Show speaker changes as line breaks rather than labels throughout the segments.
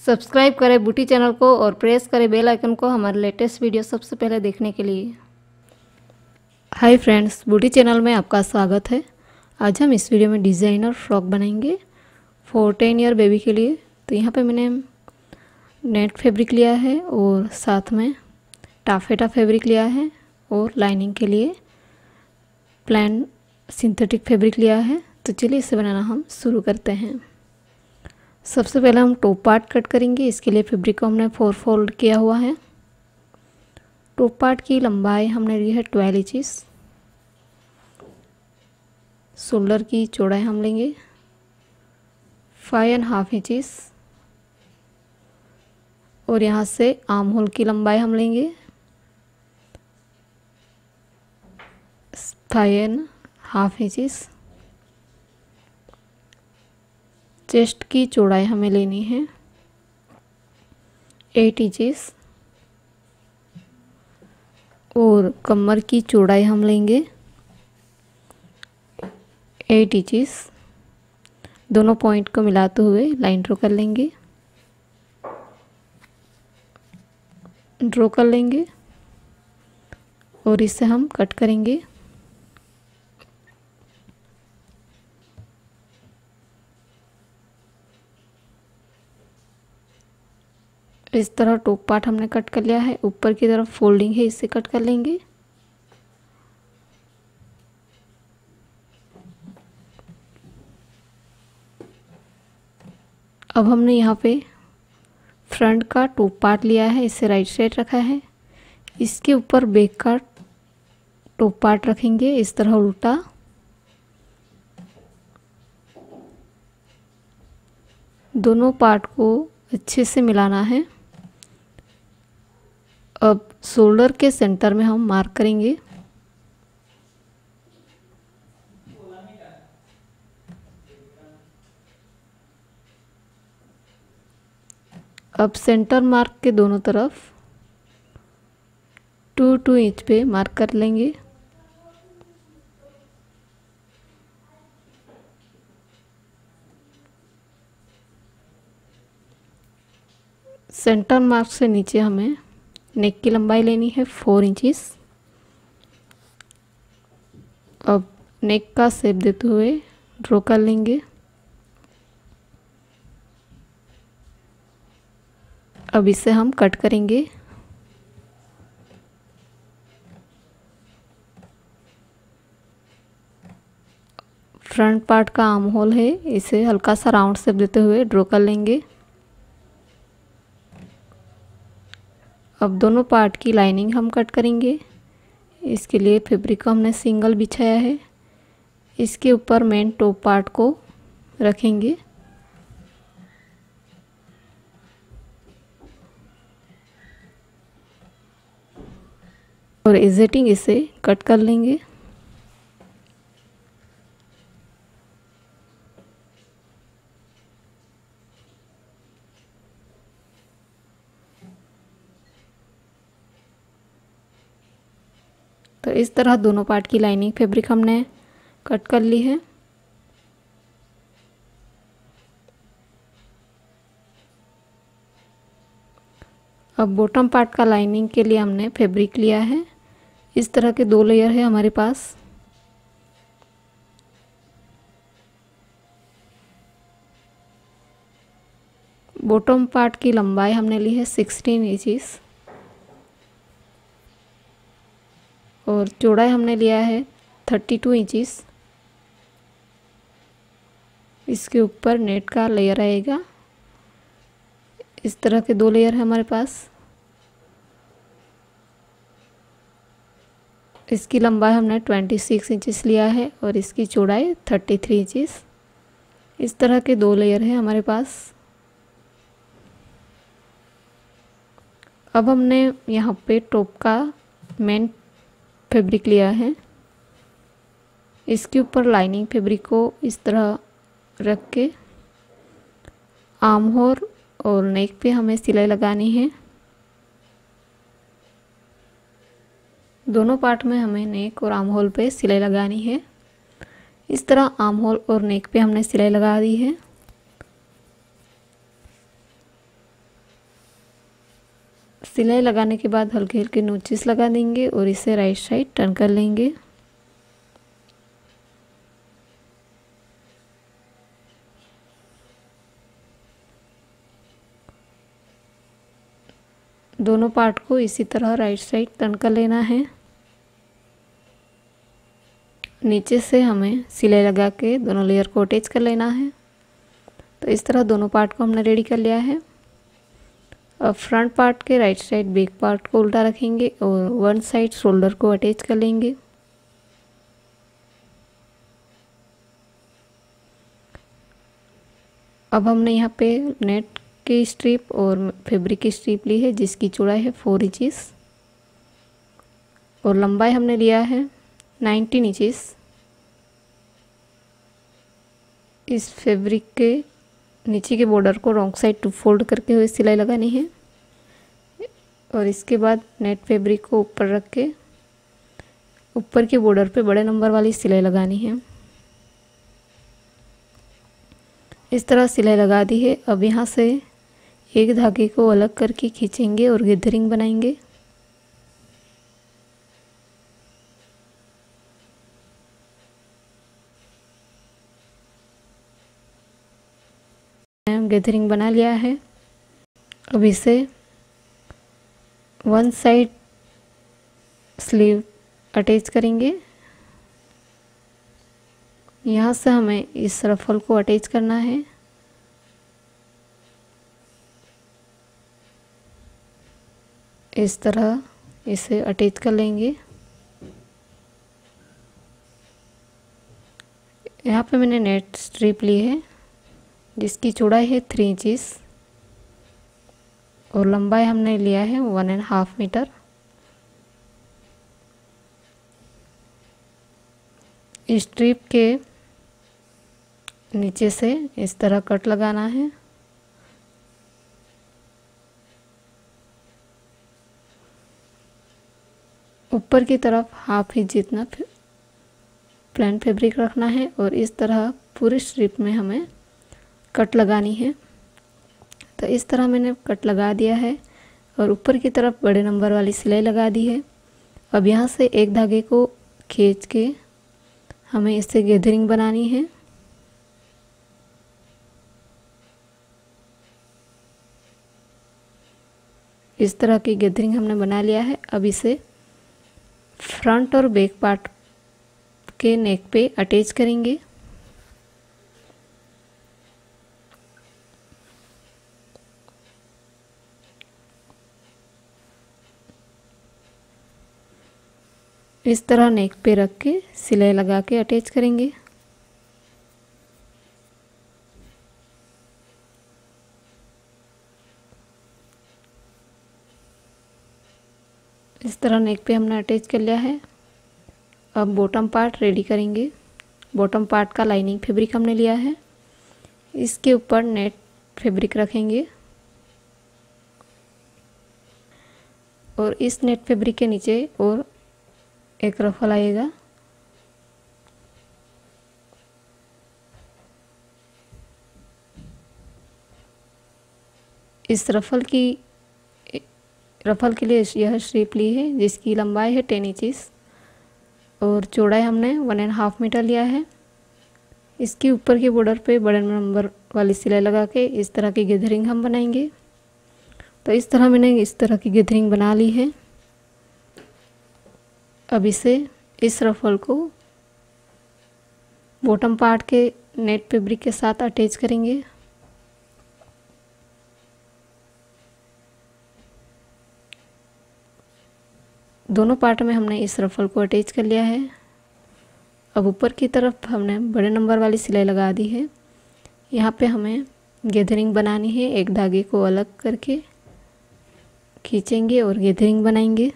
Subscribe करें बूटी channel को और प्रेस करें बेल आइकन को हमारे लेटेस्ट वीडियो सबसे पहले देखने के लिए। हाय फ्रेंड्स, बूटी चैनल में आपका स्वागत है। आज हम इस वीडियो में डिज़ाइनर फ्रॉक बनाएंगे फॉर 10 ईयर बेबी के लिए। तो यहाँ पे मैंने नेट फैब्रिक लिया है और साथ में टाफेटा फैब्रिक लिया है और लाइनिंग के लिए प्लेन सिंथेटिक फैब्रिक लिया है। तो चलिए इसे बनाना हम शुरू करते हैं। सबसे पहले हम टॉप पार्ट कट करेंगे। इसके लिए फैब्रिक को हमने 4 फोल्ड किया हुआ है। टॉप पार्ट की लंबाई हमने ली है 12 इंचेस। शोल्डर की चौड़ाई हम लेंगे 5.5 इंचेस और यहाँ से आर्म होल की लंबाई हम लेंगे 5.5 इंचेस। चेस्ट की चौड़ाई हमें लेनी है 8 इंचेस और कमर की चौड़ाई हम लेंगे 8 इंचेस। दोनों पॉइंट को मिलाते हुए लाइन ड्रॉ कर लेंगे और इसे हम कट करेंगे। इस तरह टॉप पार्ट हमने कट कर लिया है। ऊपर की तरफ फोल्डिंग है, इसे कट कर लेंगे। अब हमने यहाँ पे फ्रंट का टॉप पार्ट लिया है, इसे राइट साइड रखा है। इसके ऊपर बैक का टॉप पार्ट रखेंगे इस तरह उल्टा। दोनों पार्ट को अच्छे से मिलाना है। अब शोल्डर के सेंटर में हम मार्क करेंगे। अब सेंटर मार्क के दोनों तरफ 2-2 इंच पे मार्क कर लेंगे। सेंटर मार्क से नीचे हमें नेक की लंबाई लेनी है 4 इंचेस। अब नेक का शेप देते हुए ड्रॉ कर लेंगे। अब इसे हम कट करेंगे। फ्रंट पार्ट का आर्म होल है, इसे हल्का सा राउंड शेप देते हुए ड्रॉ कर लेंगे। अब दोनों पार्ट की लाइनिंग हम कट करेंगे। इसके लिए फैब्रिक को हमने सिंगल बिछाया है। इसके ऊपर मेन टॉप पार्ट को रखेंगे और एजेटिंग इसे कट कर लेंगे। तो इस तरह दोनों पार्ट की लाइनिंग फैब्रिक हमने कट कर ली है। अब बॉटम पार्ट का लाइनिंग के लिए हमने फैब्रिक लिया है। इस तरह के 2 लेयर है हमारे पास। बॉटम पार्ट की लंबाई हमने ली है 16 इंचेस और चौड़ाई हमने लिया है 32 इंचेस। इसके ऊपर नेट का लेयर आएगा। इस तरह के 2 लेयर है हमारे पास। इसकी लंबाई हमने 26 इंचेस लिया है और इसकी चौड़ाई 33 इंचेस। इस तरह के 2 लेयर है हमारे पास। अब हमने यहाँ पे टॉप का मेन फैब्रिक लिया है। इसके ऊपर लाइनिंग फैब्रिक को इस तरह रख के आर्म होल और नेक पे हमें सिलाई लगानी है। दोनों पार्ट में हमें नेक और आर्म होल पे सिलाई लगानी है। इस तरह आर्म होल और नेक पे हमने सिलाई लगा दी है। सिलाई लगाने के बाद हल्के हल्के नोचिस लगा देंगे और इसे राइट साइड टर्न कर लेंगे। दोनों पार्ट को इसी तरह राइट साइड टर्न कर लेना है। नीचे से हमें सिलाई लगा के दोनों लेयर को अटैच कर लेना है। तो इस तरह दोनों पार्ट को हमने रेडी कर लिया है। अब फ्रंट पार्ट के राइट साइड बैक पार्ट को उल्टा रखेंगे और वन साइड शोल्डर को अटैच कर लेंगे। अब हमने यहाँ पे नेट की स्ट्रिप और फैब्रिक की स्ट्रिप ली है जिसकी चौड़ाई है 4 इंचेस और लंबाई हमने लिया है 19 इंचेस। इस फैब्रिक के नीचे के बॉर्डर को रॉन्ग साइड टू फोल्ड करके हुए सिलाई लगानी है और इसके बाद नेट फैब्रिक को ऊपर रख के ऊपर के बॉर्डर पे बड़े नंबर वाली सिलाई लगानी है। इस तरह सिलाई लगा दी है। अब यहाँ से एक धागे को अलग करके खींचेंगे और गैदरिंग बनाएंगे। गैदरिंग बना लिया है। अब इसे वन साइड स्लीव अटैच करेंगे। यहाँ से हमें इस रफल को अटैच करना है। इस तरह इसे अटैच कर लेंगे। यहाँ पे मैंने नेट स्ट्रिप ली है जिसकी चौड़ाई है 3 इंचेस और लंबाई हमने लिया है 1.5 मीटर। स्ट्रिप के नीचे से इस तरह कट लगाना है। ऊपर की तरफ हाफ इंच जितना प्लेन फैब्रिक रखना है और इस तरह पूरी स्ट्रिप में हमें कट लगानी है। तो इस तरह मैंने कट लगा दिया है और ऊपर की तरफ बड़े नंबर वाली सिलाई लगा दी है। अब यहाँ से एक धागे को खींच के हमें इससे गैदरिंग बनानी है। इस तरह की गैदरिंग हमने बना लिया है। अब इसे फ्रंट और बैक पार्ट के नेक पे अटैच करेंगे। इस तरह नेक पे रख के सिलाई लगा के अटैच करेंगे। इस तरह नेक पे हमने अटैच कर लिया है। अब बॉटम पार्ट रेडी करेंगे। बॉटम पार्ट का लाइनिंग फैब्रिक हमने लिया है। इसके ऊपर नेट फैब्रिक रखेंगे और इस नेट फैब्रिक के नीचे और एक रफल आएगा। इस रफल के लिए यह स्ट्रिप ली है जिसकी लंबाई है 10 इंचेस और चौड़ाई हमने 1.5 मीटर लिया है। इसके ऊपर के बॉर्डर पे बड़े नंबर वाली सिलाई लगा के इस तरह की गैदरिंग हम बनाएंगे। तो इस तरह मैंने इस तरह की गैदरिंग बना ली है। अब इस रफल को बॉटम पार्ट के नेट फैब्रिक के साथ अटैच करेंगे। दोनों पार्ट में हमने इस रफल को अटैच कर लिया है। अब ऊपर की तरफ हमने बड़े नंबर वाली सिलाई लगा दी है। यहाँ पे हमें गैदरिंग बनानी है। एक धागे को अलग करके खींचेंगे और गैदरिंग बनाएंगे।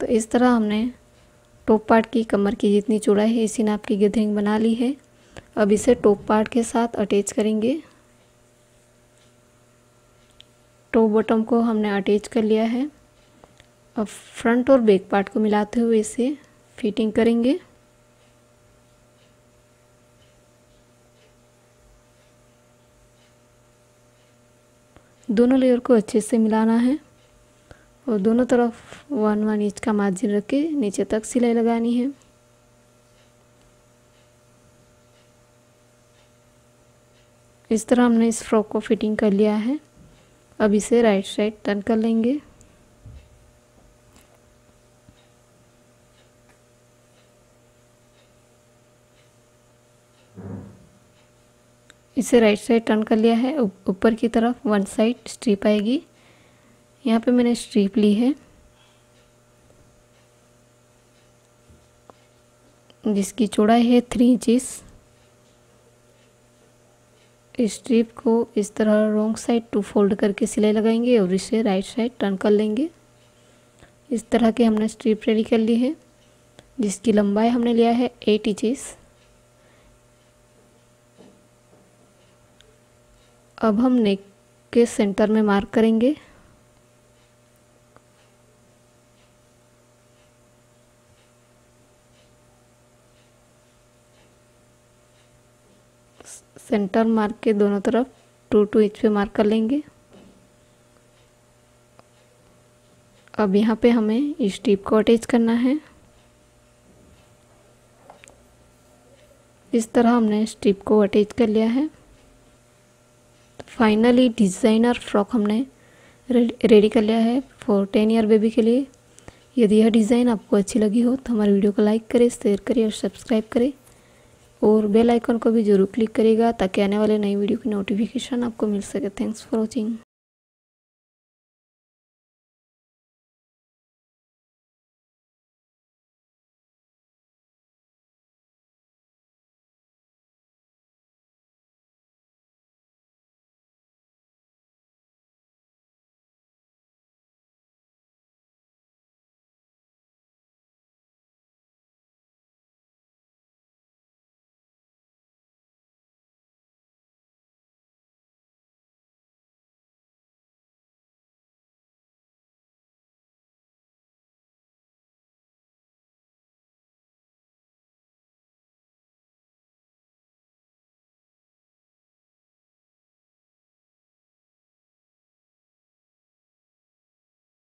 तो इस तरह हमने टॉप पार्ट की कमर की जितनी चौड़ाई है इसी नाप की गैदरिंग बना ली है। अब इसे टॉप पार्ट के साथ अटैच करेंगे। टॉप बॉटम को हमने अटैच कर लिया है। अब फ्रंट और बैक पार्ट को मिलाते हुए इसे फिटिंग करेंगे। दोनों लेयर को अच्छे से मिलाना है और दोनों तरफ 1-1 इंच का मार्जिन रख के नीचे तक सिलाई लगानी है। इस तरह हमने इस फ्रॉक को फिटिंग कर लिया है। अब इसे राइट साइड टर्न कर लेंगे। इसे राइट साइड टर्न कर लिया है। ऊपर की तरफ 1 साइड स्ट्रिप आएगी। यहाँ पे मैंने स्ट्रिप ली है जिसकी चौड़ाई है 3 इंचेस। इस स्ट्रिप को इस तरह रॉन्ग साइड टू फोल्ड करके सिलाई लगाएंगे और इसे राइट साइड टर्न कर लेंगे। इस तरह के हमने स्ट्रिप रेडी कर ली है जिसकी लंबाई हमने लिया है 8 इंचेस। अब हम नेक के सेंटर में मार्क करेंगे। सेंटर मार्क के दोनों तरफ 2-2 इंच पे मार्क कर लेंगे। अब यहाँ पे हमें इस स्ट्रिप को अटैच करना है। इस तरह हमने स्ट्रिप को अटैच कर लिया है। फाइनली डिज़ाइनर फ्रॉक हमने रेडी कर लिया है फॉर 10 ईयर बेबी के लिए। यदि यह डिज़ाइन आपको अच्छी लगी हो तो हमारे वीडियो को लाइक करें, शेयर करें और सब्सक्राइब करें और बेल आइकन को भी ज़रूर क्लिक करिएगा ताकि आने वाले नई वीडियो की नोटिफिकेशन आपको मिल सके। Thanks for watching.